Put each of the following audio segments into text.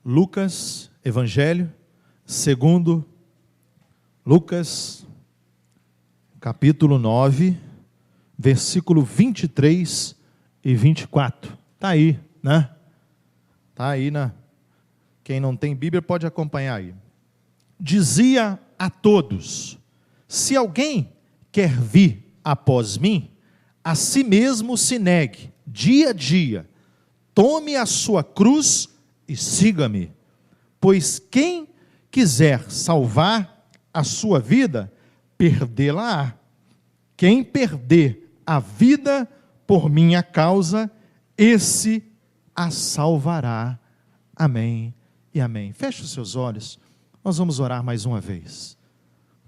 Lucas, Evangelho, segundo Lucas, capítulo 9, versículo 23 e 24. Está aí, né? Está aí, né? Quem não tem Bíblia pode acompanhar aí. Dizia a todos: se alguém quer vir após mim, a si mesmo se negue, dia a dia, tome a sua cruz e siga-me. Pois quem quiser salvar a sua vida, perdê-la-á. Quem perder a vida por minha causa, esse a salvará. Amém e amém. Feche os seus olhos, nós vamos orar mais uma vez.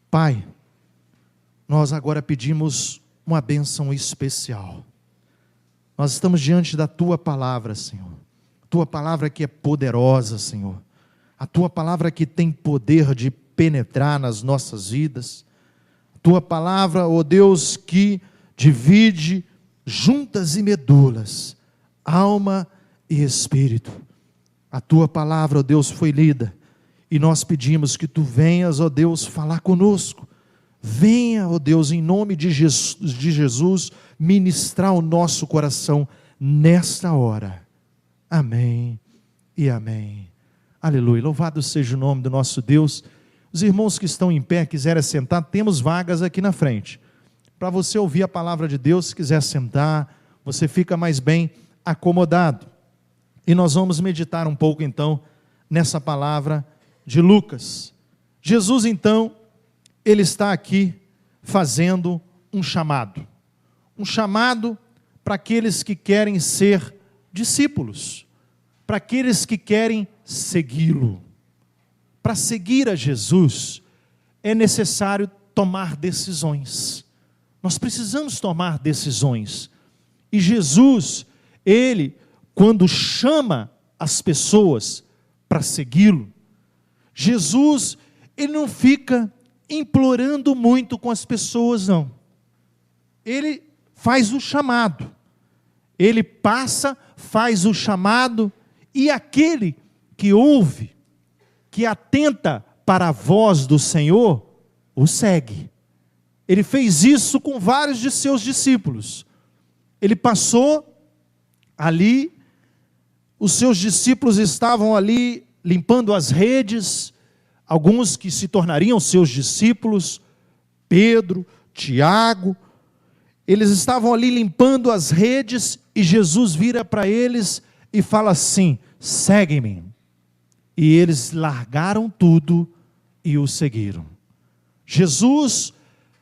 Pai, nós agora pedimos uma bênção especial. Nós estamos diante da Tua palavra, Senhor. Tua palavra que é poderosa, Senhor. A Tua palavra que tem poder de penetrar nas nossas vidas. Tua palavra, ó Deus, que divide juntas e medulas, alma e espírito. A Tua palavra, ó Deus, foi lida, e nós pedimos que Tu venhas, ó Deus, falar conosco. Venha, ó Deus, em nome de Jesus, ministrar o nosso coração nesta hora. Amém e amém. Aleluia. Louvado seja o nome do nosso Deus. Os irmãos que estão em pé, quiserem sentar, temos vagas aqui na frente. Para você ouvir a palavra de Deus, se quiser sentar, você fica mais bem acomodado. E nós vamos meditar um pouco então nessa palavra de Lucas. Jesus então, ele está aqui fazendo um chamado para aqueles que querem ser discípulos, para aqueles que querem segui-lo. Para seguir a Jesus, é necessário tomar decisões. Nós precisamos tomar decisões. E Jesus, ele, quando chama as pessoas para segui-lo, Jesus, ele não fica implorando muito com as pessoas, não. Ele faz o chamado. Ele passa, faz o chamado, e aquele que ouve, que atenta para a voz do Senhor, o segue. Ele fez isso com vários de seus discípulos. Ele passou ali, os seus discípulos estavam ali limpando as redes, alguns que se tornariam seus discípulos, Pedro, Tiago, eles estavam ali limpando as redes, e Jesus vira para eles e fala assim: segue-me. E eles largaram tudo e o seguiram. Jesus,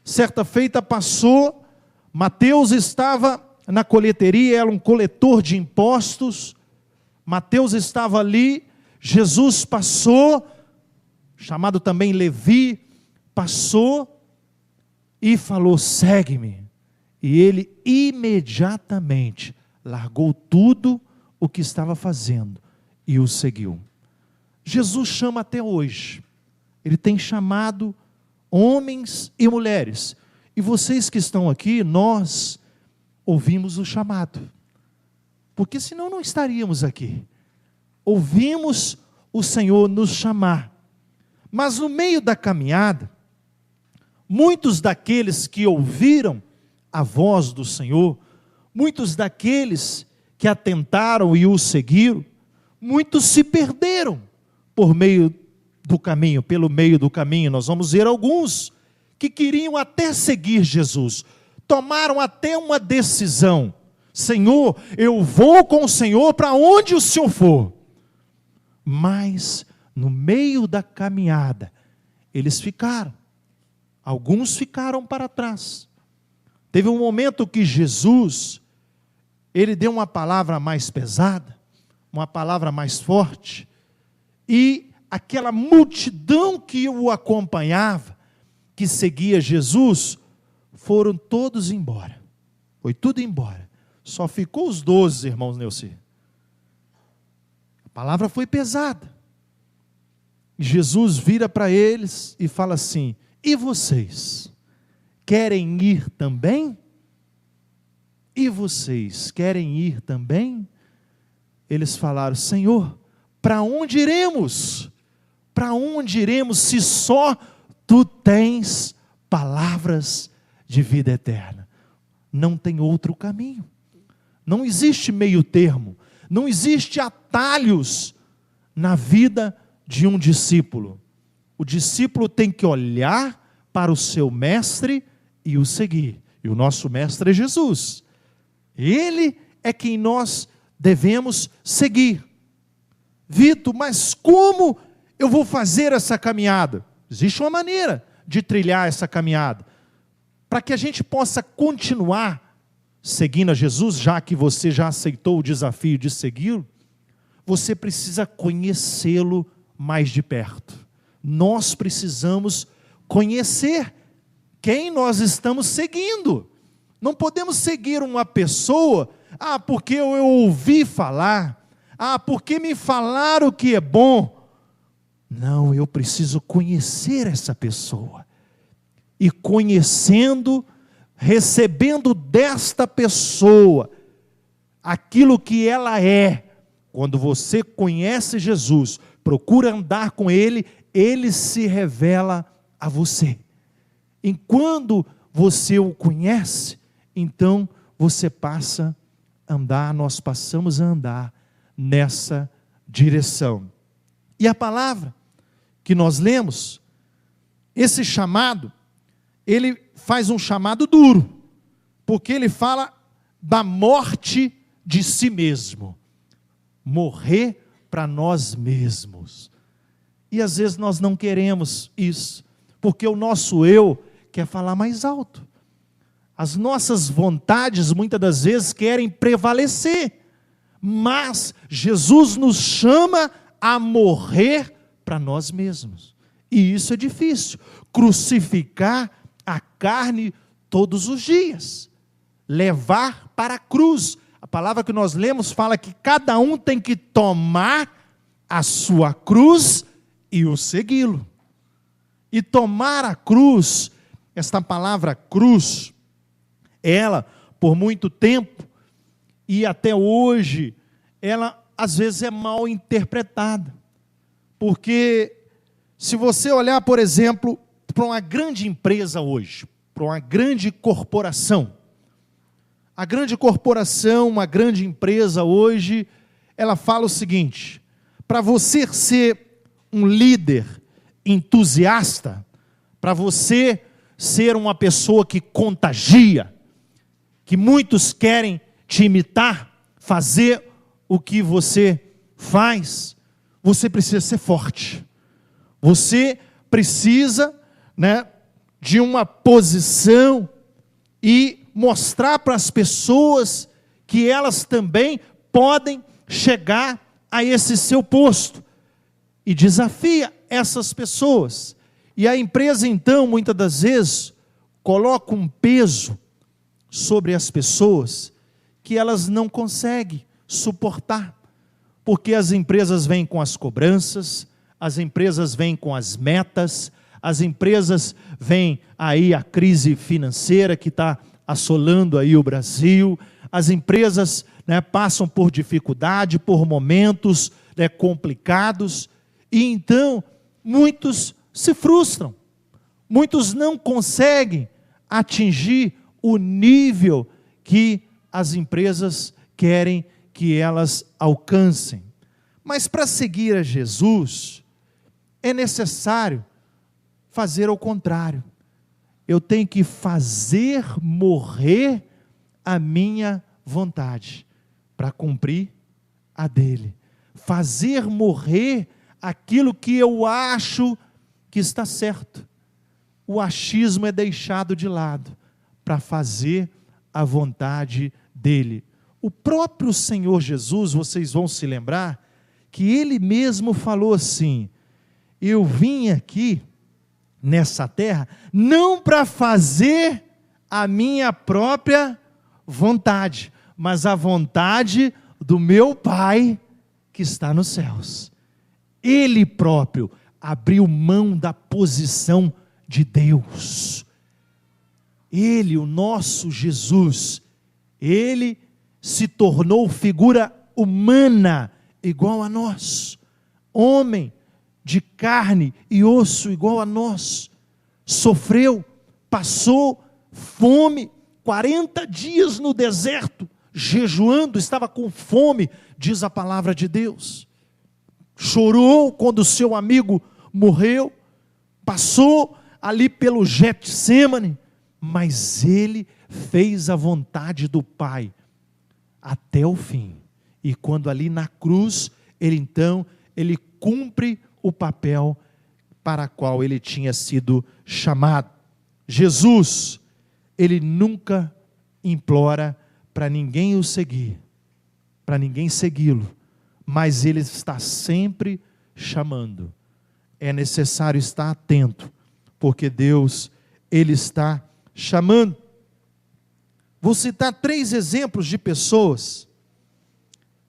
certa feita, passou, Mateus estava na coleteria, era um coletor de impostos, Mateus estava ali, Jesus passou, chamado também Levi, passou e falou: segue-me. E ele imediatamente largou tudo o que estava fazendo e o seguiu. Jesus chama até hoje. Ele tem chamado homens e mulheres. E vocês que estão aqui, nós ouvimos o chamado. Porque senão não estaríamos aqui. Ouvimos o Senhor nos chamar. Mas no meio da caminhada, muitos daqueles que ouviram a voz do Senhor, muitos daqueles que atentaram e o seguiram, muitos se perderam por meio do caminho, pelo meio do caminho. Nós vamos ver alguns que queriam até seguir Jesus, tomaram até uma decisão: Senhor, eu vou com o Senhor para onde o Senhor for. Mas no meio da caminhada, eles ficaram, alguns ficaram para trás. Teve um momento que Jesus, ele deu uma palavra mais pesada, uma palavra mais forte, e aquela multidão que o acompanhava, que seguia Jesus, foram todos embora. Foi tudo embora. Só ficou os 12, irmãos Neuci. A palavra foi pesada. Jesus vira para eles e fala assim: e vocês? Querem ir também? E vocês querem ir também? Eles falaram: Senhor, para onde iremos? Para onde iremos se só tu tens palavras de vida eterna? Não tem outro caminho. Não existe meio termo. Não existe atalhos na vida de um discípulo. O discípulo tem que olhar para o seu mestre e o seguir. E o nosso mestre é Jesus. Ele é quem nós devemos seguir. Vitor, mas como eu vou fazer essa caminhada? Existe uma maneira de trilhar essa caminhada. Para que a gente possa continuar seguindo a Jesus, já que você já aceitou o desafio de segui-lo, você precisa conhecê-lo mais de perto. Nós precisamos conhecer quem nós estamos seguindo. Não podemos seguir uma pessoa, porque eu ouvi falar, porque me falaram que é bom. Não, eu preciso conhecer essa pessoa. E conhecendo, recebendo desta pessoa aquilo que ela é. Quando você conhece Jesus, procura andar com Ele, Ele se revela a você. E quando você o conhece, então você passa a andar, nós passamos a andar nessa direção. E a palavra que nós lemos, esse chamado, ele faz um chamado duro, porque ele fala da morte de si mesmo. Morrer para nós mesmos. E às vezes nós não queremos isso, porque o nosso eu quer falar mais alto. As nossas vontades muitas das vezes querem prevalecer, mas Jesus nos chama a morrer para nós mesmos. E isso é difícil, crucificar a carne todos os dias, levar para a cruz. A palavra que nós lemos fala que cada um tem que tomar a sua cruz e o segui-lo. E tomar a cruz, esta palavra cruz, ela, por muito tempo, e até hoje, ela às vezes é mal interpretada. Porque, se você olhar, por exemplo, para uma grande empresa hoje, para uma grande corporação, a grande corporação, uma grande empresa hoje, ela fala o seguinte: para você ser um líder entusiasta, para você ser uma pessoa que contagia, que muitos querem te imitar, fazer o que você faz, você precisa ser forte. Você precisa, de uma posição e mostrar para as pessoas que elas também podem chegar a esse seu posto. E desafia essas pessoas. E a empresa então, muitas das vezes, coloca um peso sobre as pessoas que elas não conseguem suportar. Porque as empresas vêm com as cobranças, as empresas vêm com as metas, as empresas vêm aí a crise financeira que está assolando aí o Brasil, as empresas passam por dificuldade, por momentos complicados, e então muitos se frustram, muitos não conseguem atingir o nível que as empresas querem que elas alcancem. Mas para seguir a Jesus, é necessário fazer o contrário. Eu tenho que fazer morrer a minha vontade, para cumprir a dele. Fazer morrer aquilo que eu acho que está certo. O achismo é deixado de lado, para fazer a vontade dele. O próprio Senhor Jesus, vocês vão se lembrar, que ele mesmo falou assim: eu vim aqui nessa terra, não para fazer a minha própria vontade, mas a vontade do meu Pai que está nos céus. Ele próprio abriu mão da posição de Deus. Ele, o nosso Jesus, ele se tornou figura humana igual a nós. homem de carne e osso igual a nós, sofreu, passou fome, 40 dias no deserto, jejuando, estava com fome, diz a palavra de Deus. Chorou quando seu amigo morreu, passou ali pelo Getsêmani, mas ele fez a vontade do Pai até o fim. E quando ali na cruz, ele cumpre o papel para o qual ele tinha sido chamado. Jesus, ele nunca implora para ninguém o seguir, para ninguém segui-lo, mas ele está sempre chamando. É necessário estar atento, porque Deus, ele está chamando. Vou citar 3 exemplos de pessoas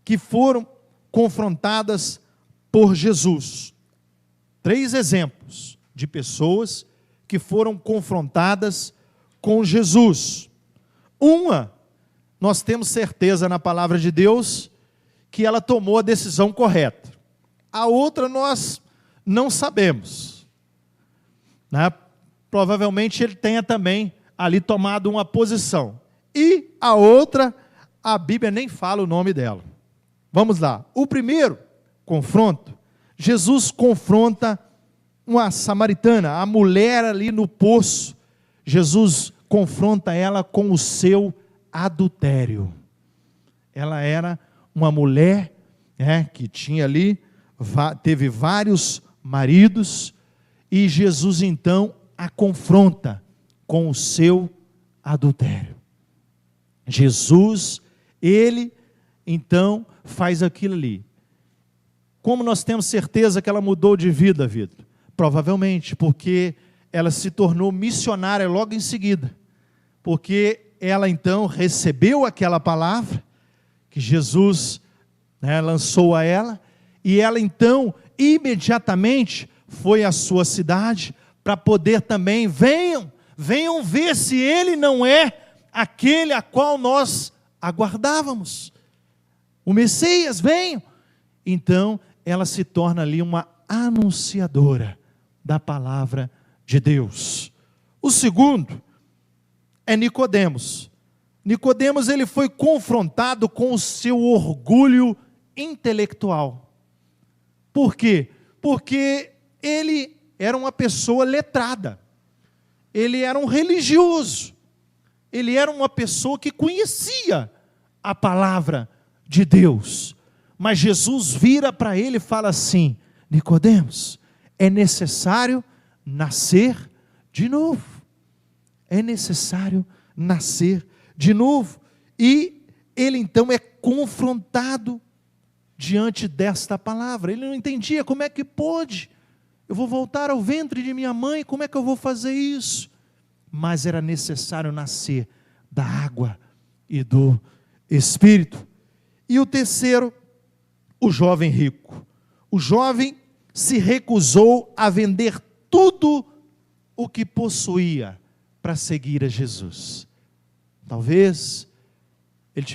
que foram confrontadas por Jesus. 3 exemplos de pessoas que foram confrontadas com Jesus. Uma, nós temos certeza na palavra de Deus que ela tomou a decisão correta. A outra nós não sabemos, né? Provavelmente ele tenha também ali tomado uma posição. E a outra, a Bíblia nem fala o nome dela. Vamos lá. O primeiro confronto, Jesus confronta uma samaritana, a mulher ali no poço. Jesus confronta ela com o seu adultério. Ela era uma mulher, que tinha ali, teve vários maridos, e Jesus então a confronta com o seu adultério. Jesus, ele então faz aquilo ali. Como nós temos certeza que ela mudou de vida, Vitor? Provavelmente, porque ela se tornou missionária logo em seguida. Porque ela então recebeu aquela palavra que Jesus lançou a ela, e ela então imediatamente foi à sua cidade para poder também, venham ver se ele não é aquele a qual nós aguardávamos. O Messias, venham. Então, ela se torna ali uma anunciadora da palavra de Deus. O segundo é Nicodemos. Nicodemos, ele foi confrontado com o seu orgulho intelectual. Por quê? Porque ele era uma pessoa letrada. Ele era um religioso. Ele era uma pessoa que conhecia a palavra de Deus. Mas Jesus vira para ele e fala assim: Nicodemos, é necessário nascer de novo. É necessário nascer de novo. E ele então é confrontado diante desta palavra. Ele não entendia como é que pode. Eu vou voltar ao ventre de minha mãe, como é que eu vou fazer isso? Mas era necessário nascer da água e do Espírito. E o terceiro, o jovem rico. O jovem se recusou a vender tudo o que possuía para seguir a Jesus. Talvez ele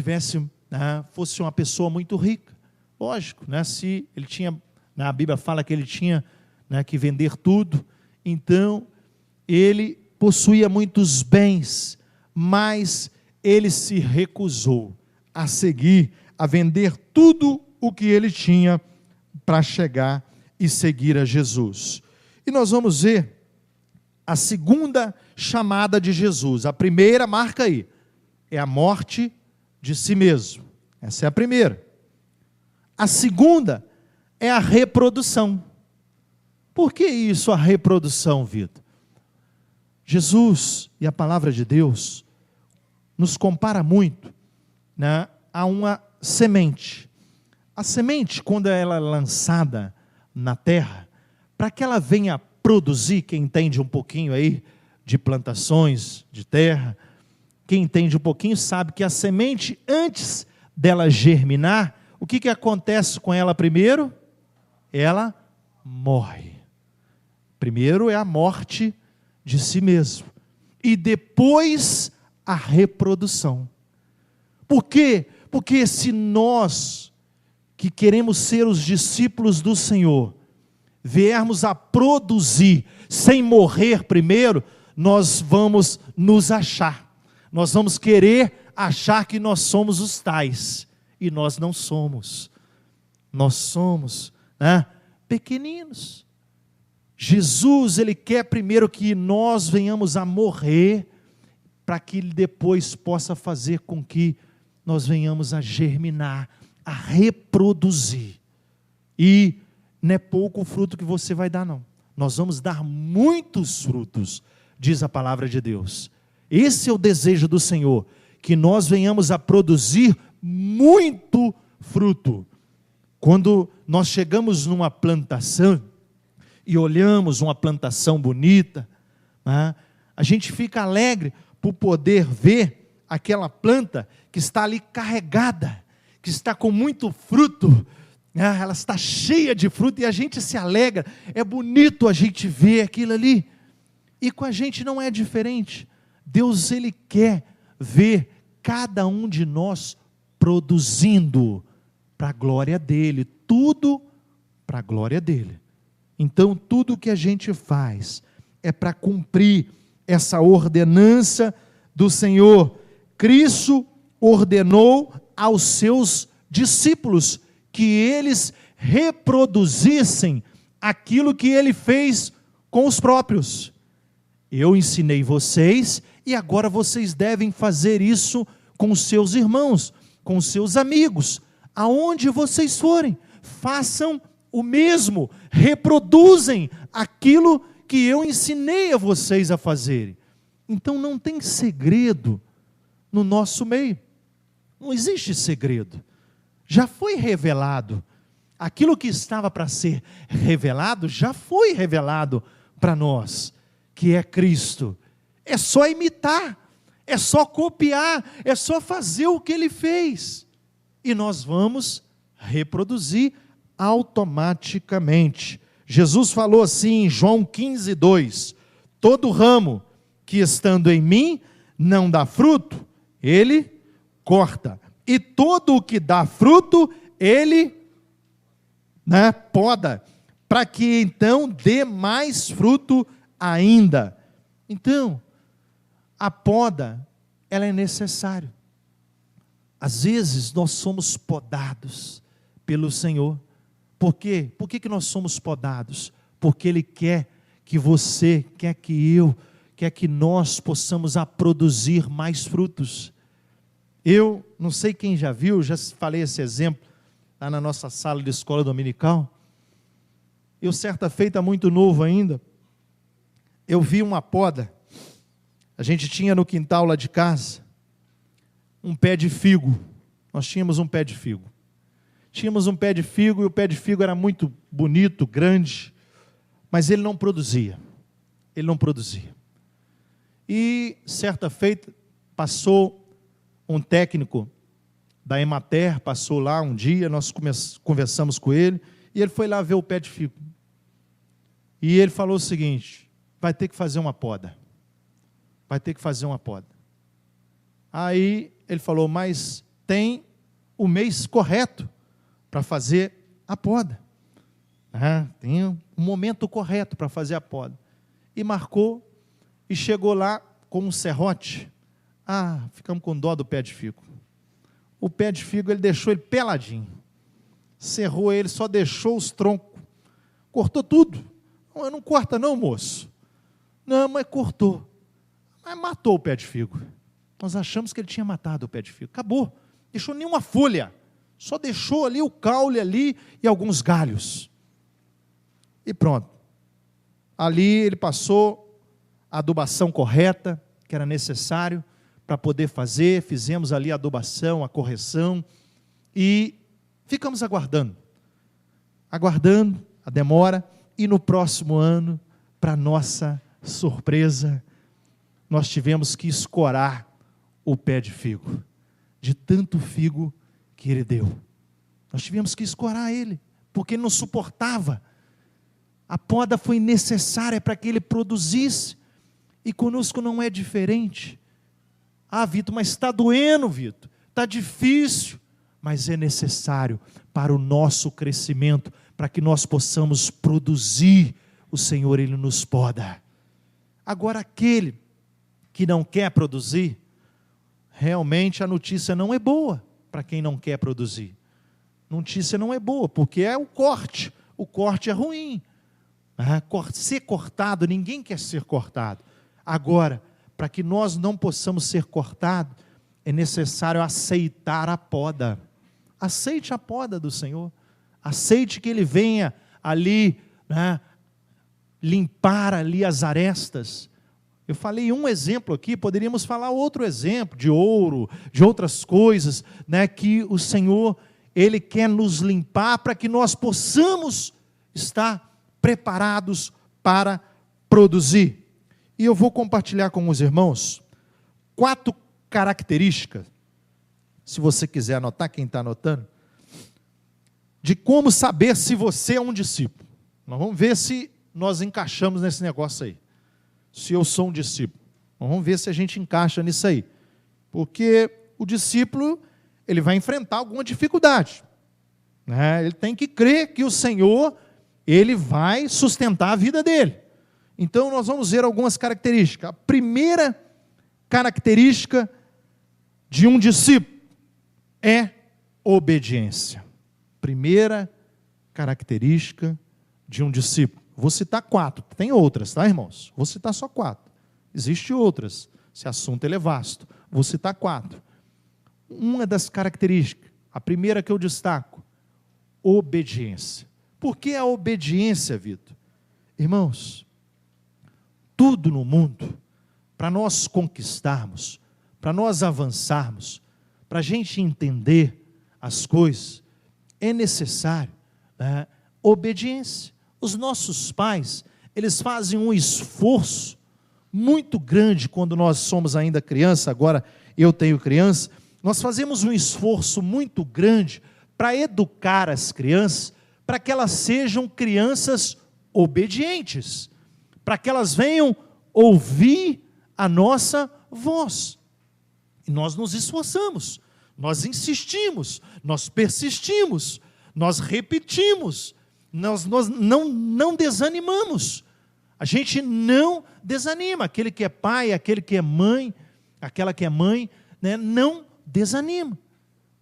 fosse uma pessoa muito rica. Lógico, se ele tinha, a Bíblia fala que ele tinha que vender tudo, então ele possuía muitos bens, mas ele se recusou a seguir, a vender tudo o que ele tinha para chegar e seguir a Jesus. E nós vamos ver a segunda chamada de Jesus. A primeira, marca aí, é a morte de si mesmo. Essa é a primeira. A segunda é a reprodução. Por que isso, a reprodução, Vitor? Jesus e a palavra de Deus nos compara muito a uma semente. A semente, quando ela é lançada na terra, para que ela venha produzir, quem entende um pouquinho aí de plantações de terra, quem entende um pouquinho sabe que a semente, antes dela germinar, o que acontece com ela primeiro? Ela morre. Primeiro é a morte de si mesmo. E depois a reprodução. Por quê? Porque se nós que queremos ser os discípulos do Senhor, viermos a produzir sem morrer primeiro, nós vamos nos achar. Nós vamos querer achar que nós somos os tais. E nós não somos. Nós somos, pequeninos. Jesus, Ele quer primeiro que nós venhamos a morrer, para que Ele depois possa fazer com que nós venhamos a germinar, a reproduzir. E não é pouco o fruto que você vai dar, não. Nós vamos dar muitos frutos, diz a palavra de Deus. Esse é o desejo do Senhor, que nós venhamos a produzir muito fruto. Quando nós chegamos numa plantação, e olhamos uma plantação bonita, a gente fica alegre por poder ver aquela planta que está ali carregada, que está com muito fruto, ela está cheia de fruto e a gente se alegra, é bonito a gente ver aquilo ali, e com a gente não é diferente. Deus, Ele quer ver cada um de nós produzindo para a glória dEle, tudo para a glória dEle. Então, tudo que a gente faz é para cumprir essa ordenança do Senhor. Cristo ordenou aos seus discípulos que eles reproduzissem aquilo que Ele fez com os próprios. Eu ensinei vocês e agora vocês devem fazer isso com os seus irmãos, com os seus amigos, aonde vocês forem, façam o mesmo, reproduzem aquilo que eu ensinei a vocês a fazerem. Então não tem segredo no nosso meio, não existe segredo, já foi revelado, aquilo que estava para ser revelado, já foi revelado para nós, que é Cristo. É só imitar, é só copiar, é só fazer o que Ele fez, e nós vamos reproduzir automaticamente. Jesus falou assim em João 15:2, todo ramo que estando em mim não dá fruto, Ele corta, e todo o que dá fruto, Ele poda, para que então dê mais fruto ainda. Então, a poda, ela é necessária. Às vezes nós somos podados pelo Senhor. Por quê? Por que nós somos podados? Porque Ele quer que você, quer que eu, quer que nós possamos a produzir mais frutos. Eu não sei quem já viu, já falei esse exemplo lá na nossa sala de escola dominical. Eu, certa feita, muito novo ainda, eu vi uma poda. A gente tinha no quintal lá de casa um pé de figo. Nós tínhamos um pé de figo. Tínhamos um pé de figo e o pé de figo era muito bonito, grande, mas ele não produzia. Ele não produzia. E, certa feita, passou um técnico da Emater, passou lá um dia, nós conversamos com ele, e ele foi lá ver o pé de figo. E ele falou o seguinte: vai ter que fazer uma poda. Vai ter que fazer uma poda. Aí ele falou, mas tem o mês correto para fazer a poda. Tem um momento correto para fazer a poda. E marcou, e chegou lá com um serrote. Ficamos com dó do pé de figo. O pé de figo, ele deixou ele peladinho. Serrou ele, só deixou os troncos. Cortou tudo. Não corta não, moço. Não, mas cortou. Mas matou o pé de figo. Nós achamos que ele tinha matado o pé de figo. Acabou. Deixou nenhuma folha. Só deixou ali o caule ali e alguns galhos. E pronto. Ali ele passou a adubação correta, que era necessário para poder fazer. Fizemos ali a adubação, a correção. E ficamos aguardando. Aguardando a demora. E no próximo ano, para nossa surpresa, nós tivemos que escorar o pé de figo, de tanto figo que ele deu. Nós tivemos que escorar ele, porque ele não suportava. A poda foi necessária para que ele produzisse, e conosco não é diferente. Vitor, mas está doendo, Vitor, está difícil. mas é necessário para o nosso crescimento, para que nós possamos produzir. O Senhor, Ele nos poda. Agora, aquele que não quer produzir, realmente a notícia não é boa para quem não quer produzir. Notícia não é boa, porque é o corte é ruim. Ser cortado, ninguém quer ser cortado. Agora, para que nós não possamos ser cortados, é necessário aceitar a poda. Aceite a poda do Senhor, aceite que Ele venha ali, limpar ali as arestas. Eu falei um exemplo aqui, poderíamos falar outro exemplo, de ouro, de outras coisas, que o Senhor, Ele quer nos limpar, para que nós possamos estar preparados para produzir. E eu vou compartilhar com os irmãos 4 características, se você quiser anotar, quem está anotando, de como saber se você é um discípulo. Nós vamos ver se nós encaixamos nesse negócio aí, se eu sou um discípulo. Vamos ver se a gente encaixa nisso aí, porque o discípulo, ele vai enfrentar alguma dificuldade, ele tem que crer que o Senhor, Ele vai sustentar a vida dele. Então nós vamos ver algumas características. A primeira característica de um discípulo é obediência. Primeira característica de um discípulo. Vou citar 4, tem outras, tá, irmãos? Vou citar só 4. Existem outras, esse assunto ele é vasto. Vou citar 4. Uma das características, a primeira que eu destaco, obediência. Por que a obediência, Vitor? Irmãos, tudo no mundo, para nós conquistarmos, para nós avançarmos, para a gente entender as coisas, é necessário obediência. Os nossos pais, eles fazem um esforço muito grande quando nós somos ainda criança. Agora eu tenho criança, nós fazemos um esforço muito grande para educar as crianças, para que elas sejam crianças obedientes, para que elas venham ouvir a nossa voz. E nós nos esforçamos, nós insistimos, nós persistimos, nós repetimos, nós não desanimamos. A gente não desanima. Aquele que é pai, aquele que é mãe, aquela que é mãe, não desanima.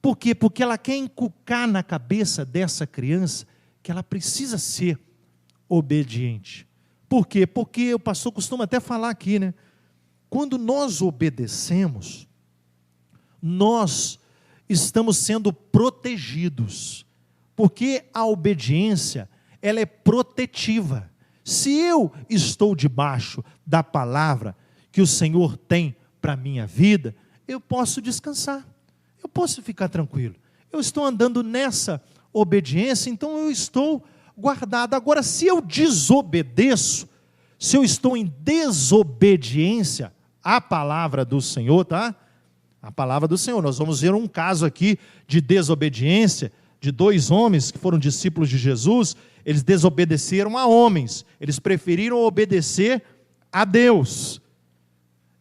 Por quê? Porque ela quer inculcar na cabeça dessa criança que ela precisa ser obediente. Por quê? Porque o pastor costuma até falar aqui, quando nós obedecemos, nós estamos sendo protegidos, porque a obediência, ela é protetiva. Se eu estou debaixo da palavra que o Senhor tem para a minha vida, eu posso descansar, eu posso ficar tranquilo. Eu estou andando nessa obediência, então eu estou guardado. Agora, se eu desobedeço, se eu estou em desobediência à palavra do Senhor, tá? A palavra do Senhor. Nós vamos ver um caso aqui de desobediência de 2 homens que foram discípulos de Jesus. Eles desobedeceram a homens, eles preferiram obedecer a Deus.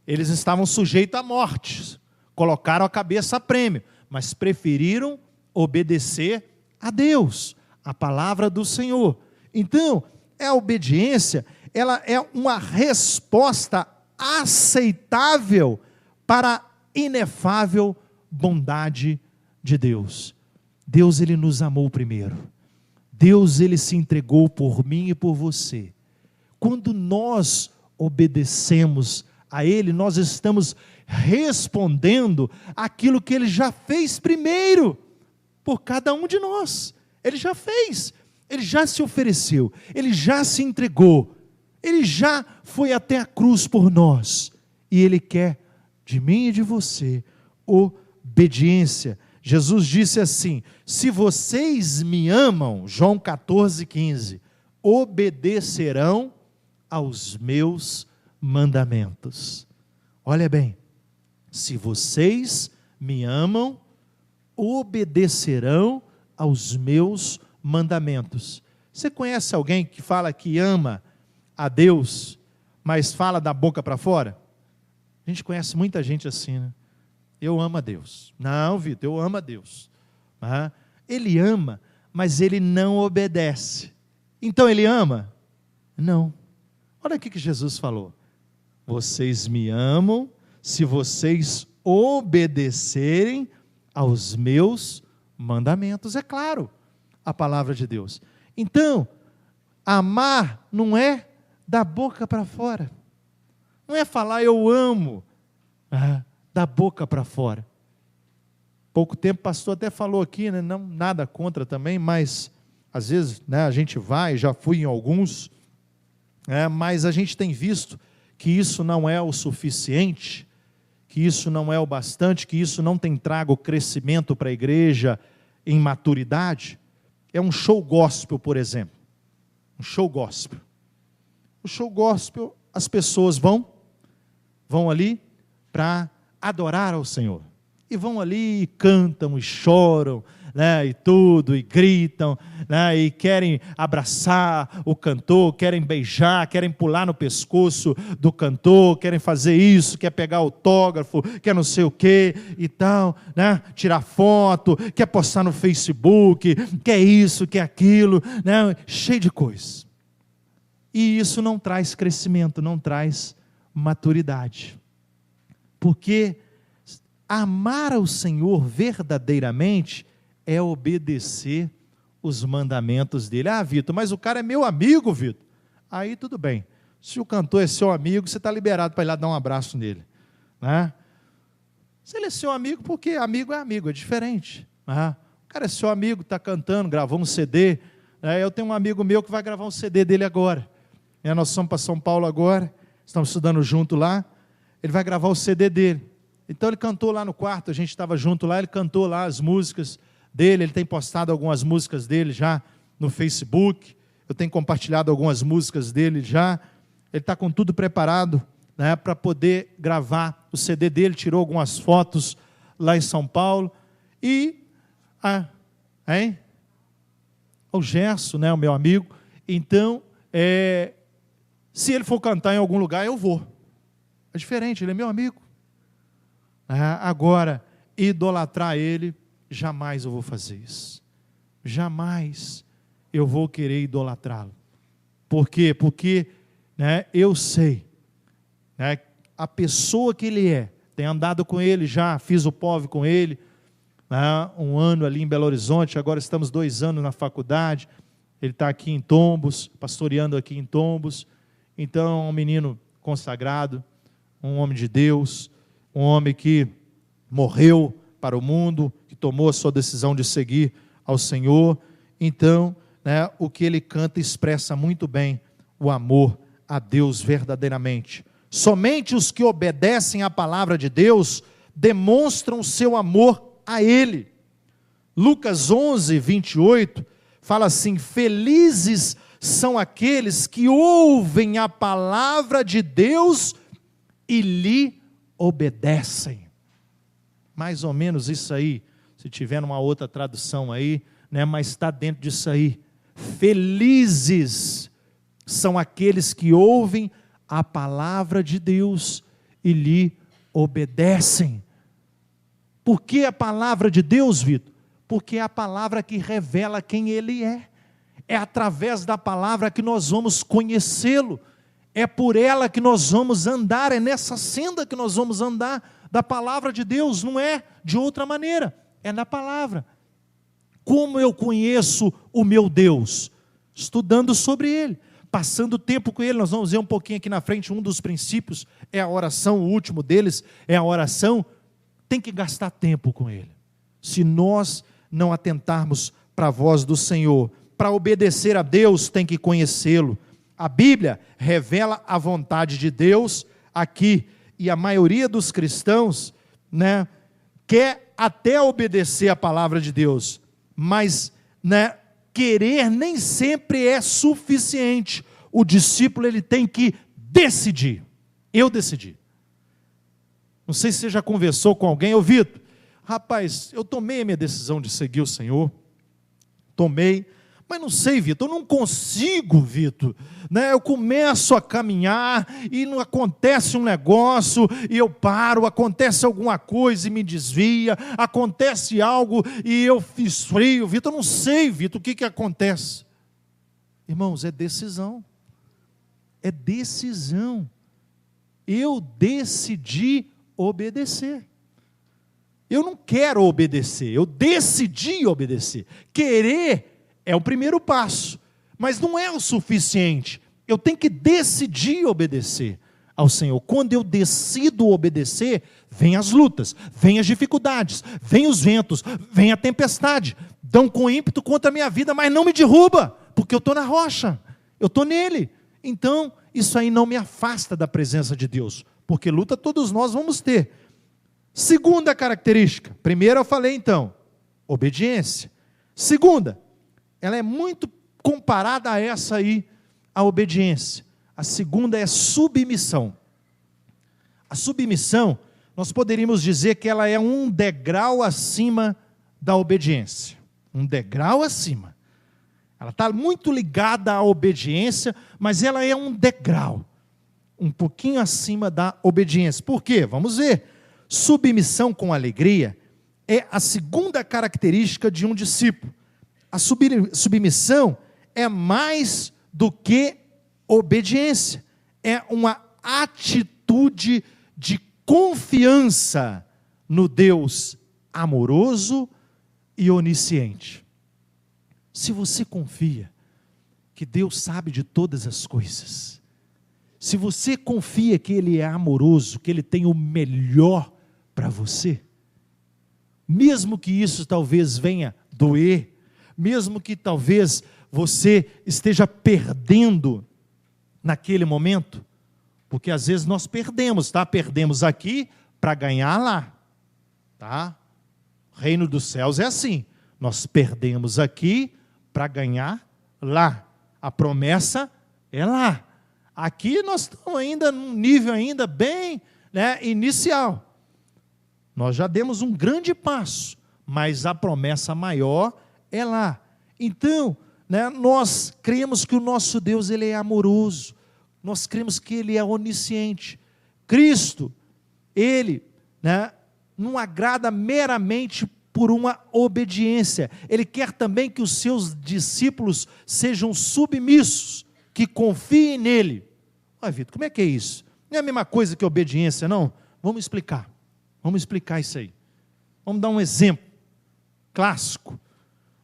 Eles estavam sujeitos à morte, colocaram a cabeça a prêmio, mas preferiram obedecer a Deus, a palavra do Senhor. Então, a obediência, ela é uma resposta aceitável para a inefável bondade de Deus. Deus, Ele nos amou primeiro. Deus, Ele se entregou por mim e por você. Quando nós obedecemos a Ele, nós estamos respondendo aquilo que Ele já fez primeiro, por cada um de nós. Ele já fez, Ele já se ofereceu, Ele já se entregou, Ele já foi até a cruz por nós, e Ele quer de mim e de você obediência. Jesus disse assim: se vocês me amam, João 14,15, obedecerão aos meus mandamentos. Olha bem, se vocês me amam, obedecerão aos meus mandamentos. Você conhece alguém que fala que ama a Deus, mas fala da boca para fora? A gente conhece muita gente assim, Eu amo a Deus. Não, Vitor, eu amo a Deus. Ele ama, mas ele não obedece. Então ele ama? Não. Olha o que Jesus falou. Vocês me amam se vocês obedecerem aos meus mandamentos. É claro, a palavra de Deus. Então, amar não é da boca para fora. Não é falar eu amo da boca para fora. Pouco tempo o pastor até falou aqui, né, não nada contra também, mas às vezes, né, a gente vai, já fui em alguns, mas a gente tem visto que isso não é o suficiente, que isso não é o bastante, que isso não tem trago crescimento para a igreja em maturidade. É um show gospel, por exemplo. Um show gospel. O show gospel, as pessoas vão ali para adorar ao Senhor. E vão ali e cantam e choram, né, e tudo, e gritam, né, e querem abraçar o cantor, querem beijar, querem pular no pescoço do cantor, querem fazer isso, quer pegar autógrafo, quer não sei o que e tal, né, tirar foto, quer postar no Facebook, quer isso, quer aquilo, né, cheio de coisa. E isso não traz crescimento, não traz maturidade. Porque amar ao Senhor verdadeiramente é obedecer os mandamentos dele. Vitor, mas o cara é meu amigo, Vitor. Aí tudo bem. Se o cantor é seu amigo, você está liberado para ir lá dar um abraço nele. Né? Se ele é seu amigo, porque amigo, é diferente. Né? O cara é seu amigo, está cantando, gravou um CD. Eu tenho um amigo meu que vai gravar um CD dele agora. Nós somos para São Paulo agora, estamos estudando junto lá. Ele vai gravar o CD dele. Então ele cantou lá no quarto, a gente estava junto lá, ele cantou lá as músicas dele, ele tem postado algumas músicas dele já no Facebook, eu tenho compartilhado algumas músicas dele já, ele está com tudo preparado, né, para poder gravar o CD dele, tirou algumas fotos lá em São Paulo, e o Gerson, né, o meu amigo, então, se ele for cantar em algum lugar, eu vou, é diferente, ele é meu amigo. Agora, idolatrar ele, jamais eu vou fazer isso. Jamais eu vou querer idolatrá-lo. Por quê? Porque, né, eu sei, né, a pessoa que ele é, tenho andado com ele já, fiz o POV com ele, né, um ano ali em Belo Horizonte, agora estamos 2 anos na faculdade, ele está aqui em Tombos, pastoreando aqui em Tombos, então é um menino consagrado, um homem de Deus, um homem que morreu para o mundo, que tomou a sua decisão de seguir ao Senhor. Então, né, o que ele canta expressa muito bem o amor a Deus verdadeiramente. Somente os que obedecem à palavra de Deus demonstram seu amor a Ele. Lucas 11, 28, fala assim: felizes são aqueles que ouvem a palavra de Deus e lhe obedecem. Mais ou menos isso aí, se tiver uma outra tradução aí, né, mas está dentro disso aí. Felizes são aqueles que ouvem a palavra de Deus e lhe obedecem. Por que a palavra de Deus, Vitor? Porque é a palavra que revela quem Ele é. É através da palavra que nós vamos conhecê-lo. É por ela que nós vamos andar, é nessa senda que nós vamos andar, da palavra de Deus, não é de outra maneira, é na palavra. Como eu conheço o meu Deus? Estudando sobre Ele, passando tempo com Ele. Nós vamos ver um pouquinho aqui na frente, um dos princípios é a oração, o último deles é a oração. Tem que gastar tempo com Ele. Se nós não atentarmos para a voz do Senhor, para obedecer a Deus, tem que conhecê-lo. A Bíblia revela a vontade de Deus aqui, e a maioria dos cristãos, né, quer até obedecer a palavra de Deus, mas, né, querer nem sempre é suficiente. O discípulo ele tem que decidir. Eu decidi. Não sei se você já conversou com alguém, Vitor, rapaz, eu tomei a minha decisão de seguir o Senhor, tomei, Mas não sei, Vitor, eu não consigo, Vitor. Né? Eu começo a caminhar e não acontece um negócio e eu paro, acontece alguma coisa e me desvia, acontece algo e eu esfrio, Vitor, eu não sei, Vitor, o que acontece? Irmãos, é decisão. É decisão. Eu decidi obedecer. Eu não quero obedecer, eu decidi obedecer. Querer é o primeiro passo, mas não é o suficiente. Eu tenho que decidir obedecer ao Senhor. Quando eu decido obedecer, vem as lutas, vem as dificuldades, vem os ventos, vem a tempestade, dão com ímpeto contra a minha vida, mas não me derruba, porque eu estou na rocha, eu estou nele. Então, isso aí não me afasta da presença de Deus, porque luta todos nós vamos ter. Segunda característica, primeira eu falei então, obediência. Segunda, ela é muito comparada a essa aí, a obediência. A segunda é submissão. A submissão, nós poderíamos dizer que ela é um degrau acima da obediência. Um degrau acima. Ela está muito ligada à obediência, mas ela é um degrau, um pouquinho acima da obediência. Por quê? Vamos ver. Submissão com alegria é a segunda característica de um discípulo. A submissão é mais do que obediência, é uma atitude de confiança no Deus amoroso e onisciente. Se você confia que Deus sabe de todas as coisas, se você confia que Ele é amoroso, que Ele tem o melhor para você, mesmo que isso talvez venha doer, mesmo que talvez você esteja perdendo naquele momento, porque às vezes nós perdemos, tá? Perdemos aqui para ganhar lá, tá? Reino dos céus é assim, nós perdemos aqui para ganhar lá, a promessa é lá. Aqui nós estamos ainda num nível ainda bem, né, inicial. Nós já demos um grande passo, mas a promessa maior é lá. Então, né, nós cremos que o nosso Deus ele é amoroso, nós cremos que Ele é onisciente. Cristo, Ele, né, não agrada meramente por uma obediência, Ele quer também que os seus discípulos sejam submissos, que confiem nele. Olha, Vitor, como é que é isso? Não é a mesma coisa que obediência, não? Vamos explicar isso aí. Vamos dar um exemplo clássico.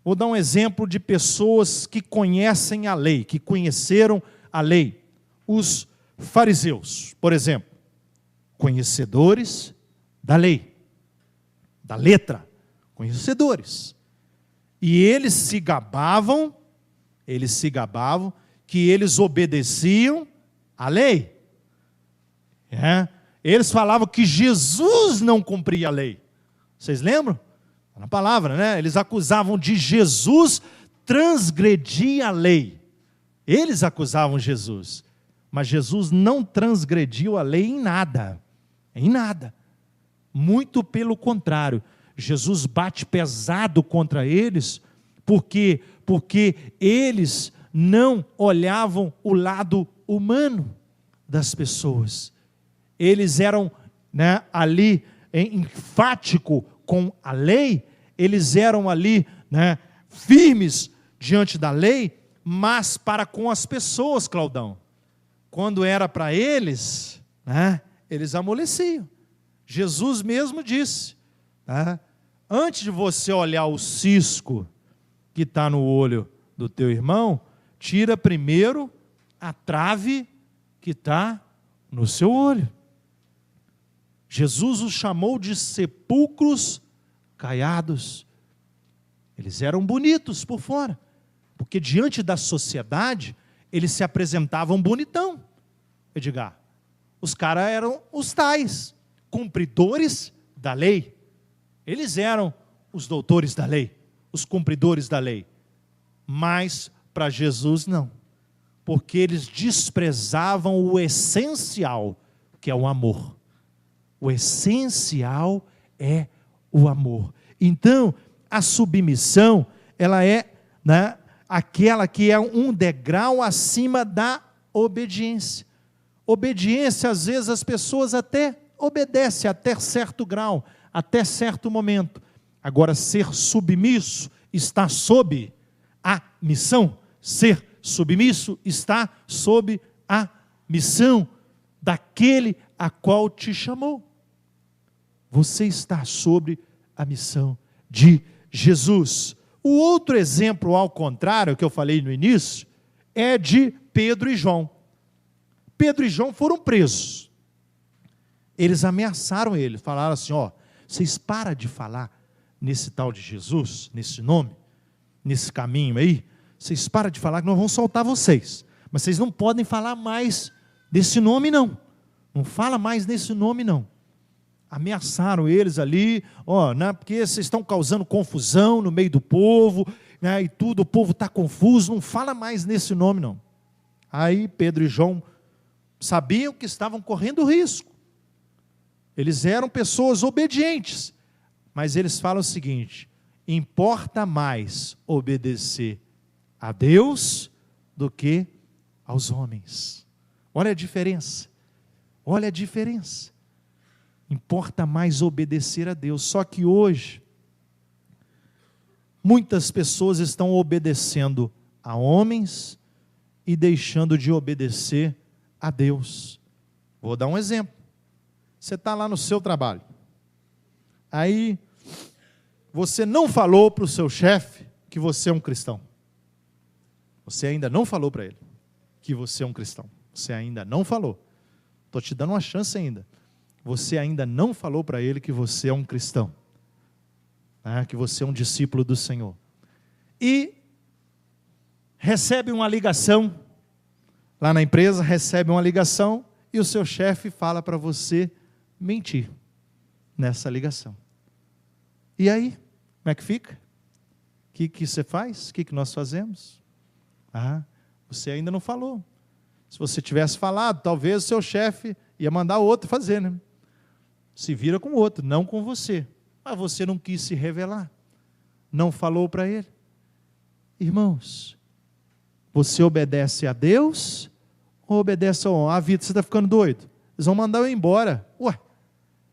Vou dar um exemplo de pessoas que conhecem a lei, que conheceram a lei. Os fariseus, por exemplo, conhecedores da lei, da letra, conhecedores. E eles se gabavam que eles obedeciam à lei. Eles falavam que Jesus não cumpria a lei. Vocês lembram? Na palavra, né? Eles acusavam de Jesus transgredir a lei. Eles acusavam Jesus. Mas Jesus não transgrediu a lei em nada. Em nada. Muito pelo contrário. Jesus bate pesado contra eles. Porque eles não olhavam o lado humano das pessoas. Eles eram, né, ali enfático com a lei, eles eram ali, né, firmes diante da lei, mas para com as pessoas, Claudão, quando era para eles, né, eles amoleciam. Jesus mesmo disse, né, antes de você olhar o cisco que está no olho do teu irmão, tira primeiro a trave que está no seu olho. Jesus os chamou de sepulcros caiados. Eles eram bonitos por fora, porque diante da sociedade, eles se apresentavam bonitão. Edgar, os caras eram os tais, cumpridores da lei. Eles eram os doutores da lei, os cumpridores da lei. Mas para Jesus não, porque eles desprezavam o essencial, que é o amor. O essencial é o amor. Então, a submissão, ela é, né, aquela que é um degrau acima da obediência. Obediência, às vezes as pessoas até obedecem até certo grau, até certo momento. Agora, ser submisso está sob a missão. Ser submisso está sob a missão daquele a qual te chamou. Você está sobre a missão de Jesus. O outro exemplo, ao contrário, que eu falei no início, é de Pedro e João. Pedro e João foram presos. Eles ameaçaram ele, falaram assim, vocês param de falar nesse tal de Jesus, nesse nome, nesse caminho aí, vocês param de falar que nós vamos soltar vocês, mas vocês não podem falar mais desse nome não, não fala mais nesse nome não. Ameaçaram eles ali, porque vocês estão causando confusão no meio do povo, e tudo, o povo está confuso, não fala mais nesse nome não. Aí Pedro e João sabiam que estavam correndo risco, eles eram pessoas obedientes, mas eles falam o seguinte, importa mais obedecer a Deus do que aos homens. Olha a diferença, olha a diferença. Importa mais obedecer a Deus. Só que hoje, muitas pessoas estão obedecendo a homens e deixando de obedecer a Deus. Vou dar um exemplo. Você está lá no seu trabalho. Aí, você não falou para o seu chefe que você é um cristão. Você ainda não falou para ele que você é um cristão. Você ainda não falou. Estou te dando uma chance ainda. Você ainda não falou para ele que você é um cristão, que você é um discípulo do Senhor. E recebe uma ligação, lá na empresa, recebe uma ligação, e o seu chefe fala para você mentir nessa ligação. E aí, como é que fica? O que você faz? O que nós fazemos? Você ainda não falou. Se você tivesse falado, talvez o seu chefe ia mandar outro fazer, né? Se vira com outro, não com você. Mas você não quis se revelar, não falou para ele. Irmãos, você obedece a Deus ou obedece a vida? Você está ficando doido? Eles vão mandar eu embora.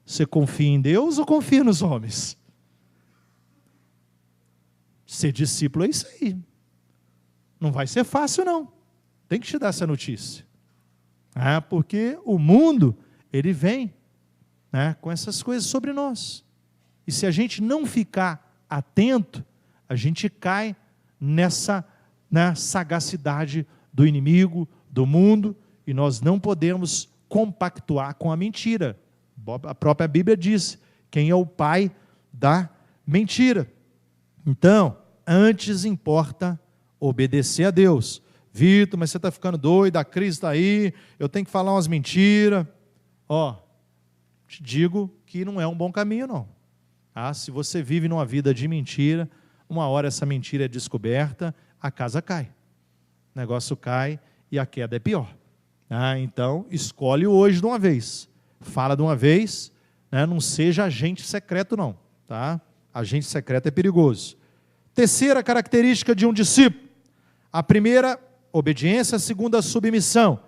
Você confia em Deus ou confia nos homens? Ser discípulo é isso aí. Não vai ser fácil não. Tem que te dar essa notícia. Porque o mundo, ele vem com essas coisas sobre nós. E se a gente não ficar atento, a gente cai nessa sagacidade do inimigo, do mundo, e nós não podemos compactuar com a mentira. A própria Bíblia diz, quem é o pai da mentira. Então, antes importa obedecer a Deus. Vitor, mas você está ficando doido, a crise está aí, eu tenho que falar umas mentiras. Te digo que não é um bom caminho não. Se você vive numa vida de mentira, uma hora essa mentira é descoberta, a casa cai. O negócio cai e a queda é pior. Então, escolhe hoje de uma vez. Fala de uma vez, não seja agente secreto não. Agente secreto é perigoso. Terceira característica de um discípulo. A primeira, obediência. A segunda, submissão.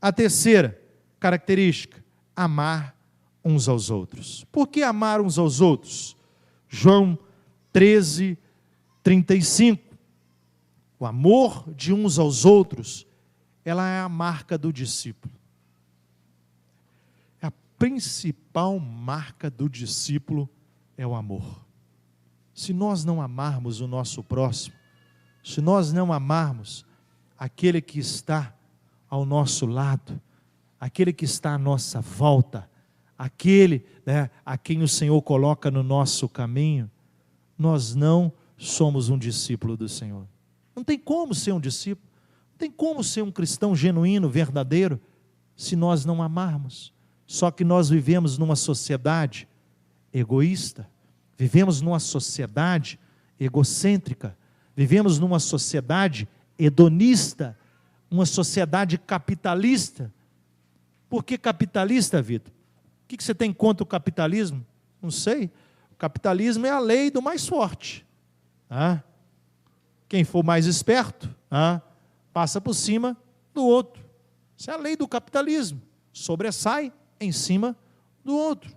A terceira característica, amar uns aos outros. Por que amar uns aos outros? João 13, 35. O amor de uns aos outros, ela é a marca do discípulo. A principal marca do discípulo é o amor. Se nós não amarmos o nosso próximo, se nós não amarmos aquele que está ao nosso lado, aquele que está à nossa volta, aquele a quem o Senhor coloca no nosso caminho, nós não somos um discípulo do Senhor. Não tem como ser um discípulo, não tem como ser um cristão genuíno, verdadeiro, se nós não amarmos. Só que nós vivemos numa sociedade egoísta, vivemos numa sociedade egocêntrica, vivemos numa sociedade hedonista, uma sociedade capitalista. Por que capitalista, Vitor? O que você tem contra o capitalismo? Não sei. O capitalismo é a lei do mais forte. O Quem for mais esperto, passa por cima do outro. Isso é a lei do capitalismo. Sobressai em cima do outro.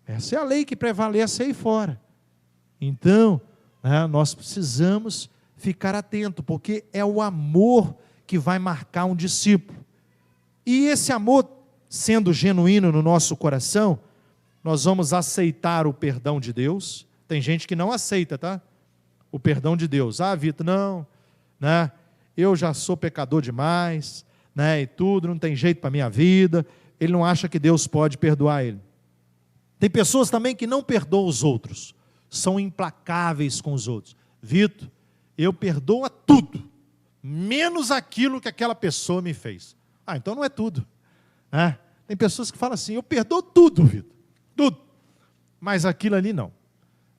Essa é a lei que prevalece aí fora. Então, nós precisamos ficar atento, porque é o amor que vai marcar um discípulo. E esse amor, sendo genuíno no nosso coração, nós vamos aceitar o perdão de Deus. Tem gente que não aceita, tá? O perdão de Deus. Vitor, não, eu já sou pecador demais, e tudo, não tem jeito para a minha vida. Ele não acha que Deus pode perdoar ele. Tem pessoas também que não perdoam os outros, são implacáveis com os outros. Vitor, eu perdoo a tudo, menos aquilo que aquela pessoa me fez. Então não é tudo. Tem pessoas que falam assim, eu perdoo tudo, Vitor, tudo, mas aquilo ali não.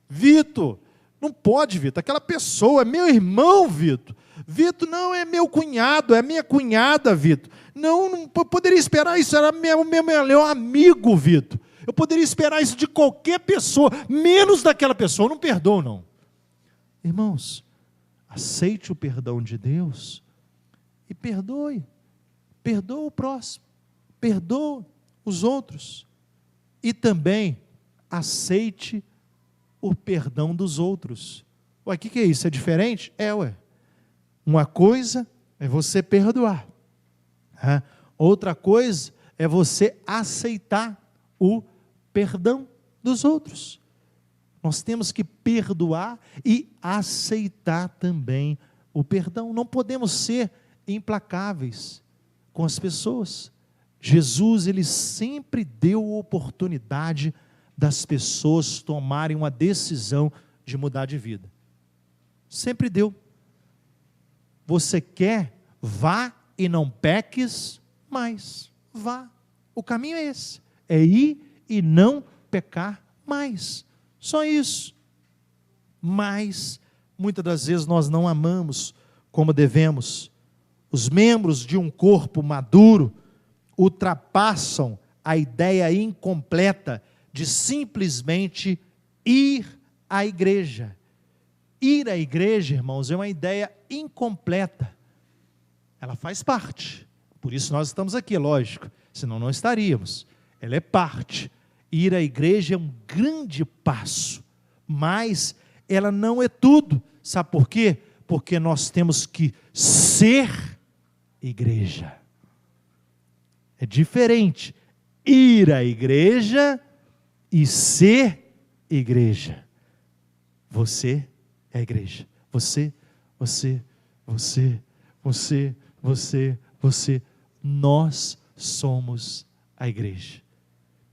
Vitor, não pode, Vitor, aquela pessoa é meu irmão, Vitor. Vitor, não, é meu cunhado, é minha cunhada, Vitor. Não poderia esperar isso, era o meu melhor amigo, Vitor. Eu poderia esperar isso de qualquer pessoa, menos daquela pessoa. Eu não perdoo, não. Irmãos, aceite o perdão de Deus e perdoe. Perdoa o próximo, perdoa os outros. E também aceite o perdão dos outros. O que é isso? É diferente? Uma coisa é você perdoar. Outra coisa é você aceitar o perdão dos outros. Nós temos que perdoar e aceitar também o perdão. Não podemos ser implacáveis com as pessoas. Jesus, ele sempre deu oportunidade das pessoas tomarem uma decisão de mudar de vida. Sempre deu. Você quer? Vá e não peques mais. Vá. O caminho é esse. É ir e não pecar mais. Só isso. Mas, muitas das vezes nós não amamos como devemos. Os membros de um corpo maduro ultrapassam a ideia incompleta de simplesmente ir à igreja. Ir à igreja, irmãos, é uma ideia incompleta. Ela faz parte. Por isso nós estamos aqui, lógico. Senão não estaríamos. Ela é parte. Ir à igreja é um grande passo, mas ela não é tudo. Sabe por quê? Porque nós temos que ser igreja. É diferente ir à igreja e ser igreja. Você é a igreja. Você. Nós somos a igreja.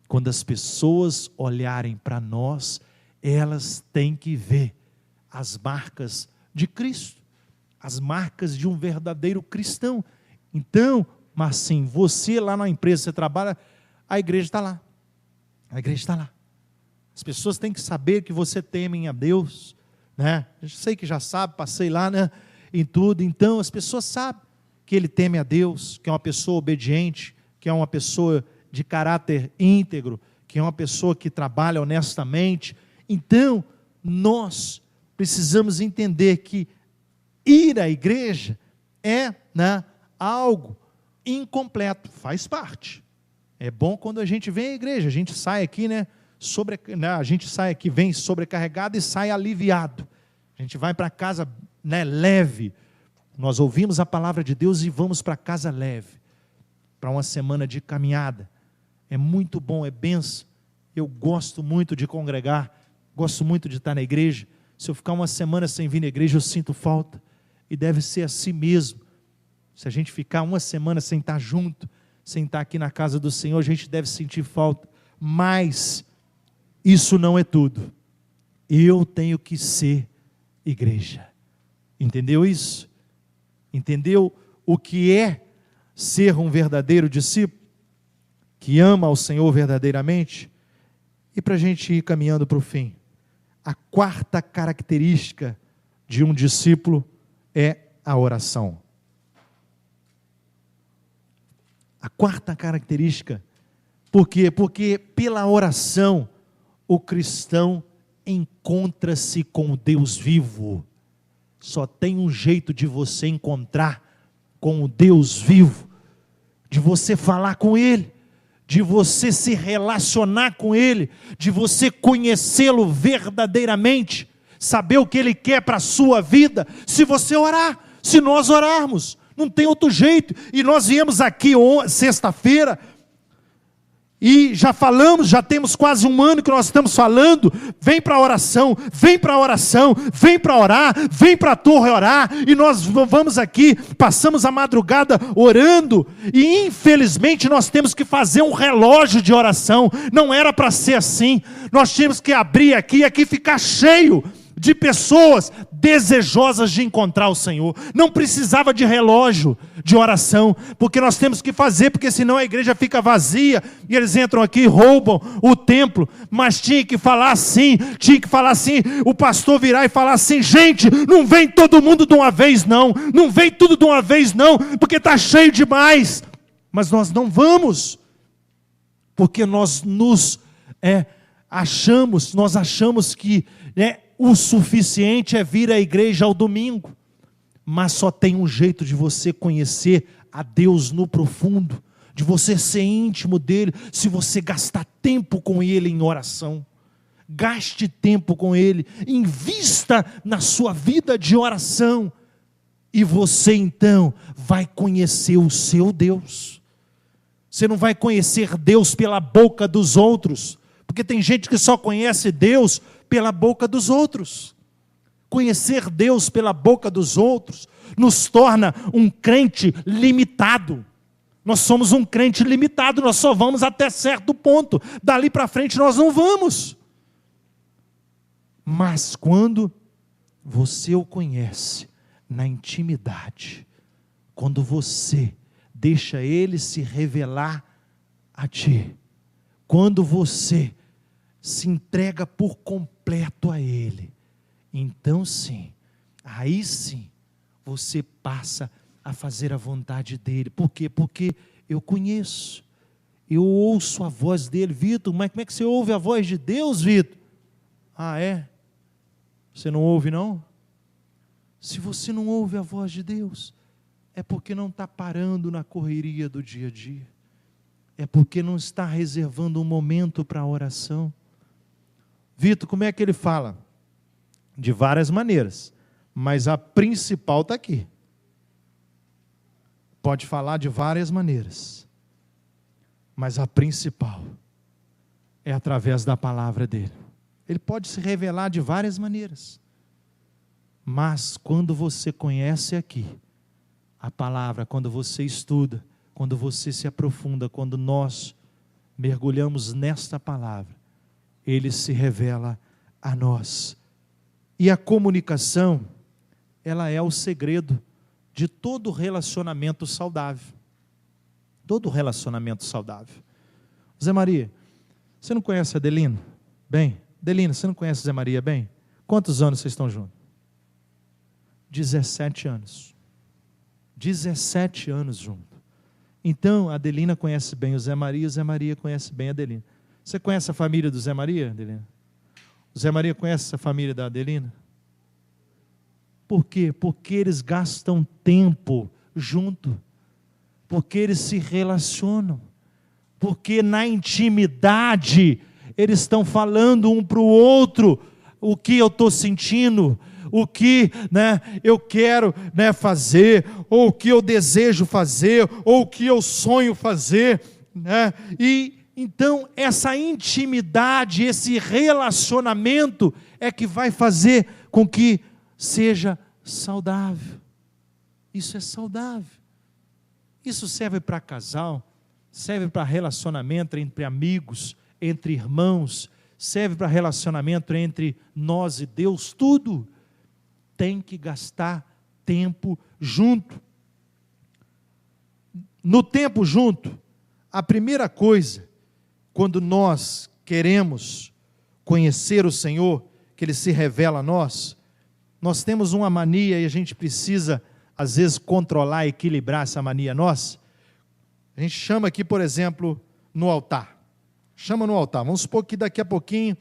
Quando as pessoas olharem para nós, elas têm que ver as marcas de Cristo, as marcas de um verdadeiro cristão. Então, Marcinho, você lá na empresa, você trabalha, a igreja está lá. A igreja está lá. As pessoas têm que saber que você teme a Deus, Eu sei que já sabe, passei lá, em tudo. Então, as pessoas sabem que ele teme a Deus, que é uma pessoa obediente, que é uma pessoa de caráter íntegro, que é uma pessoa que trabalha honestamente. Então, nós precisamos entender que ir à igreja é algo incompleto, faz parte. É bom quando a gente vem à igreja, a gente sai aqui, a gente sai aqui, vem sobrecarregado e sai aliviado. A gente vai para casa, leve. Nós ouvimos a palavra de Deus e vamos para casa leve, para uma semana de caminhada. É muito bom, é bênção. Eu gosto muito de congregar, gosto muito de estar na igreja. Se eu ficar uma semana sem vir na igreja, eu sinto falta. E deve ser assim mesmo. Se a gente ficar uma semana sem estar junto, sem estar aqui na casa do Senhor, a gente deve sentir falta. Mas isso não é tudo. Eu tenho que ser igreja. Entendeu isso? Entendeu o que é ser um verdadeiro discípulo? Que ama ao Senhor verdadeiramente? E para a gente ir caminhando para o fim, a quarta característica de um discípulo é a oração. A quarta característica, por quê? Porque pela oração o cristão encontra-se com o Deus vivo. Só tem um jeito de você encontrar com o Deus vivo, de você falar com Ele, de você se relacionar com Ele, de você conhecê-lo verdadeiramente, saber o que Ele quer para a sua vida, se você orar, se nós orarmos, não tem outro jeito. E nós viemos aqui sexta-feira, e já falamos, já temos quase um ano que nós estamos falando, vem para a oração, vem para a oração, vem para orar, vem para a torre orar, e nós vamos aqui, passamos a madrugada orando, e infelizmente nós temos que fazer um relógio de oração, não era para ser assim, nós tínhamos que abrir aqui e aqui ficar cheio de pessoas desejosas de encontrar o Senhor. Não precisava de relógio de oração, porque nós temos que fazer, porque senão a igreja fica vazia, e eles entram aqui e roubam o templo. Mas tinha que falar assim, o pastor virar e falar assim: gente, não vem todo mundo de uma vez não, não vem tudo de uma vez não, porque está cheio demais. Mas nós não vamos, porque nós achamos que o suficiente é vir à igreja ao domingo, mas só tem um jeito de você conhecer a Deus no profundo, de você ser íntimo dele, se você gastar tempo com ele em oração. Gaste tempo com ele, invista na sua vida de oração, e você então vai conhecer o seu Deus. Você não vai conhecer Deus pela boca dos outros, porque tem gente que só conhece Deus pela boca dos outros. Conhecer Deus pela boca dos outros nos torna um crente limitado. Nós somos um crente limitado, nós só vamos até certo ponto, dali para frente nós não vamos. Mas quando você o conhece na intimidade, quando você deixa Ele se revelar a ti, quando você se entrega por completo a Ele, então sim, aí sim, você passa a fazer a vontade dEle. Por quê? Porque eu conheço, eu ouço a voz dEle. Vitor, mas como é que você ouve a voz de Deus, Vitor? Ah, é? Você não ouve não? Se você não ouve a voz de Deus, é porque não está parando na correria do dia a dia, é porque não está reservando um momento para a oração. Vitor, como é que ele fala? De várias maneiras, mas a principal está aqui. Pode falar de várias maneiras, mas a principal é através da palavra dele. Ele pode se revelar de várias maneiras, mas quando você conhece aqui a palavra, quando você estuda, quando você se aprofunda, quando nós mergulhamos nesta palavra, Ele se revela a nós. E a comunicação, ela é o segredo de todo relacionamento saudável. Todo relacionamento saudável. Zé Maria, você não conhece a Adelina? Bem, Adelina, você não conhece a Zé Maria bem? Quantos anos vocês estão juntos? 17 anos. 17 anos juntos. Então, a Adelina conhece bem o Zé Maria conhece bem a Adelina. Você conhece a família do Zé Maria, Adelina? O Zé Maria conhece a família da Adelina? Por quê? Porque eles gastam tempo junto, porque eles se relacionam, porque na intimidade eles estão falando um para o outro o que eu estou sentindo, o que eu quero fazer, ou o que eu desejo fazer, ou o que eu sonho fazer, e então essa intimidade, esse relacionamento é que vai fazer com que seja saudável. Isso é saudável. Isso serve para casal, serve para relacionamento entre amigos, entre irmãos, serve para relacionamento entre nós e Deus, tudo tem que gastar tempo junto. No tempo junto, a primeira coisa, quando nós queremos conhecer o Senhor, que Ele se revela a nós, nós temos uma mania e a gente precisa, às vezes, controlar, equilibrar essa mania nossa. A gente chama aqui, por exemplo, no altar. Chama no altar. Vamos supor que daqui a pouquinho,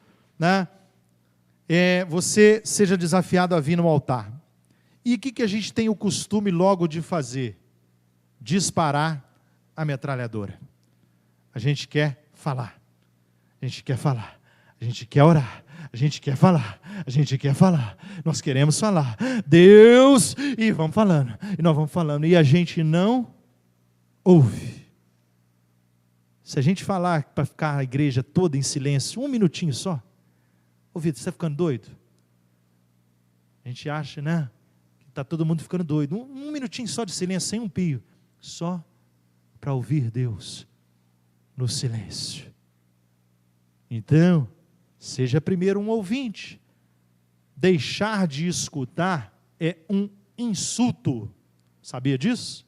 você seja desafiado a vir no altar. E o que a gente tem o costume logo de fazer? Disparar a metralhadora. A gente quer falar, a gente quer falar, a gente quer orar, a gente quer falar, a gente quer falar, nós queremos falar, Deus, e vamos falando, e nós vamos falando, e a gente não ouve. Se a gente falar para ficar a igreja toda em silêncio, 1 minutinho só, ô Vitor, você está ficando doido? A gente acha, né, que está todo mundo ficando doido, um minutinho só de silêncio, sem um pio, só para ouvir Deus no silêncio. Então, seja primeiro um ouvinte. Deixar de escutar é um insulto. Sabia disso?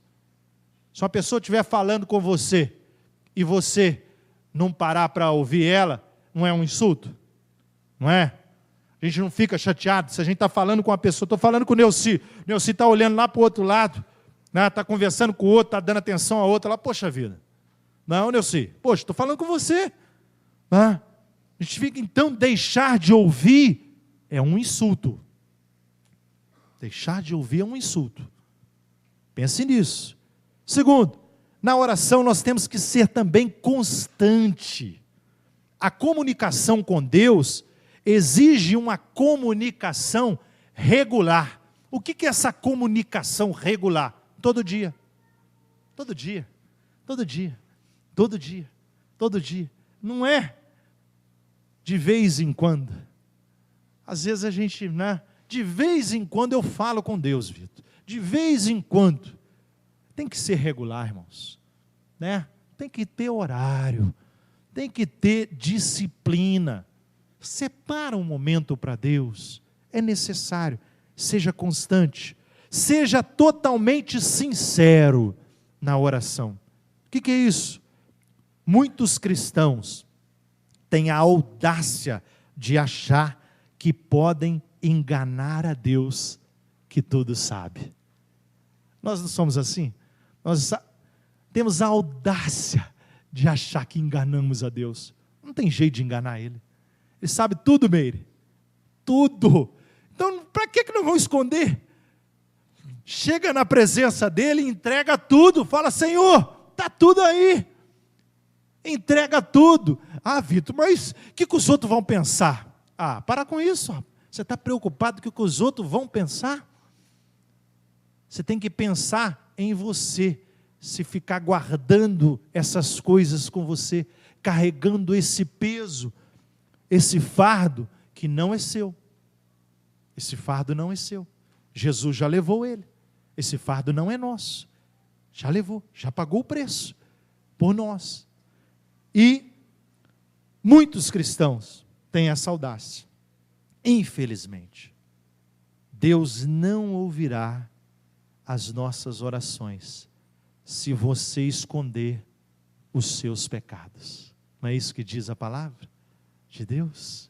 Se uma pessoa estiver falando com você e você não parar para ouvir ela, não é um insulto? Não é? A gente não fica chateado se a gente está falando com uma pessoa. Estou falando com o Neuci está olhando lá para o outro lado, está conversando com o outro, está dando atenção a outra lá, poxa vida. Não, Neuci, poxa, estou falando com você. A gente fica, então, deixar de ouvir é um insulto. Deixar de ouvir é um insulto. Pense nisso. Segundo, na oração nós temos que ser também constante. A comunicação com Deus exige uma comunicação regular. O que é essa comunicação regular? Todo dia. Todo dia. Todo dia. Todo dia. Todo dia. Não é de vez em quando. Às vezes a gente, de vez em quando eu falo com Deus, Vitor. De vez em quando. Tem que ser regular, irmãos. Tem que ter horário. Tem que ter disciplina. Separa um momento para Deus. É necessário. Seja constante. Seja totalmente sincero na oração. O que é isso? Muitos cristãos têm a audácia de achar que podem enganar a Deus, que tudo sabe. Nós não somos assim? Nós temos a audácia de achar que enganamos a Deus. Não tem jeito de enganar Ele. Ele sabe tudo, Meire. Tudo. Então, para que não vão esconder? Chega na presença dEle, entrega tudo. Fala, Senhor, está tudo aí. Entrega tudo. Ah, Vitor, mas o que os outros vão pensar? Ah, para com isso. Você está preocupado com o que os outros vão pensar? Você tem que pensar em você. Se ficar guardando essas coisas com você, carregando esse peso, esse fardo que não é seu. Esse fardo não é seu. Jesus já levou ele. Esse fardo não é nosso. Já levou, já pagou o preço por nós. E muitos cristãos têm essa audácia. Infelizmente, Deus não ouvirá as nossas orações se você esconder os seus pecados. Não é isso que diz a palavra de Deus?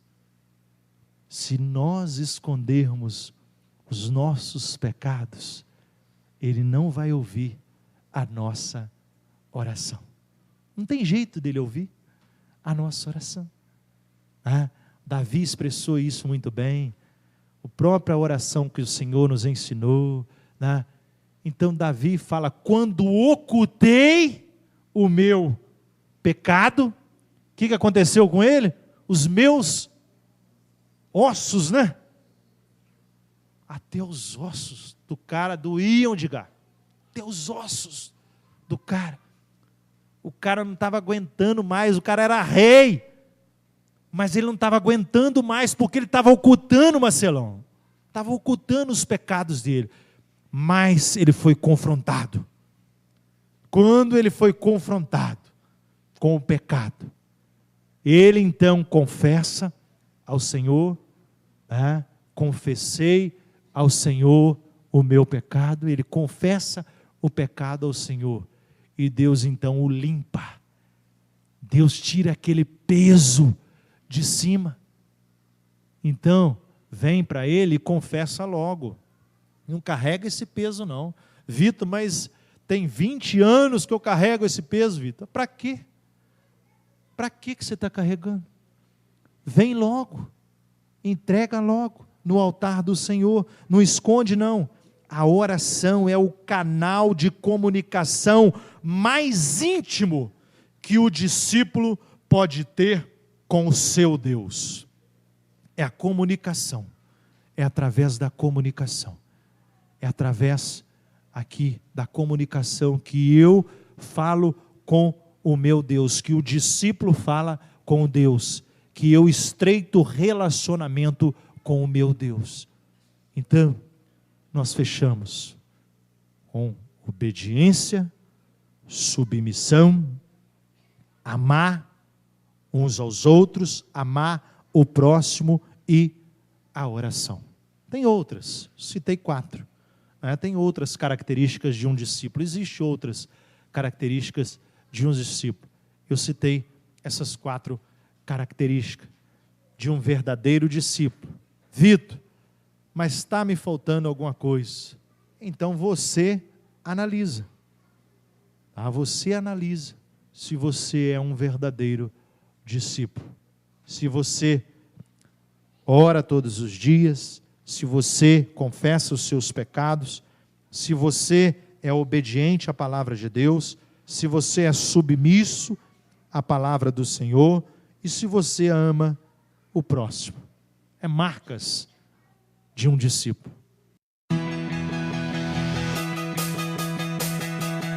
Se nós escondermos os nossos pecados, Ele não vai ouvir a nossa oração. Não tem jeito dele ouvir a nossa oração. Davi expressou isso muito bem. A própria oração que o Senhor nos ensinou. Então Davi fala, quando ocultei o meu pecado, o que aconteceu com ele? Os meus ossos, até os ossos do cara doíam de gar. Até os ossos do cara. O cara não estava aguentando mais, o cara era rei, mas ele não estava aguentando mais, porque ele estava ocultando, Marcelão, estava ocultando os pecados dele, mas ele foi confrontado. Quando ele foi confrontado com o pecado, ele então confessa ao Senhor, confessei ao Senhor o meu pecado, ele confessa o pecado ao Senhor, e Deus então o limpa. Deus tira aquele peso de cima. Então, vem para ele e confessa logo. Não carrega esse peso não. Vitor, mas tem 20 anos que eu carrego esse peso, Vitor. Para quê? Para que você está carregando? Vem logo. Entrega logo no altar do Senhor. Não esconde não. A oração é o canal de comunicação mais íntimo que o discípulo pode ter com o seu Deus. É a comunicação. É através da comunicação. É através aqui da comunicação que eu falo com o meu Deus, que o discípulo fala com Deus, que eu estreito relacionamento com o meu Deus. Então, nós fechamos com obediência, submissão, amar uns aos outros, amar o próximo e a oração. Tem outras, citei 4. Tem outras características de um discípulo, existem outras características de um discípulo. Eu citei essas 4 características de um verdadeiro discípulo. Vitor, mas está me faltando alguma coisa. Então você analisa. Você analisa se você é um verdadeiro discípulo. Se você ora todos os dias, se você confessa os seus pecados, se você é obediente à palavra de Deus, se você é submisso à palavra do Senhor e se você ama o próximo. É marcas de um discípulo.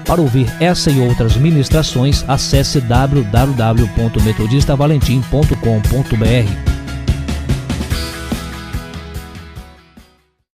Para ouvir essa e outras ministrações, acesse www.metodistavalentim.com.br.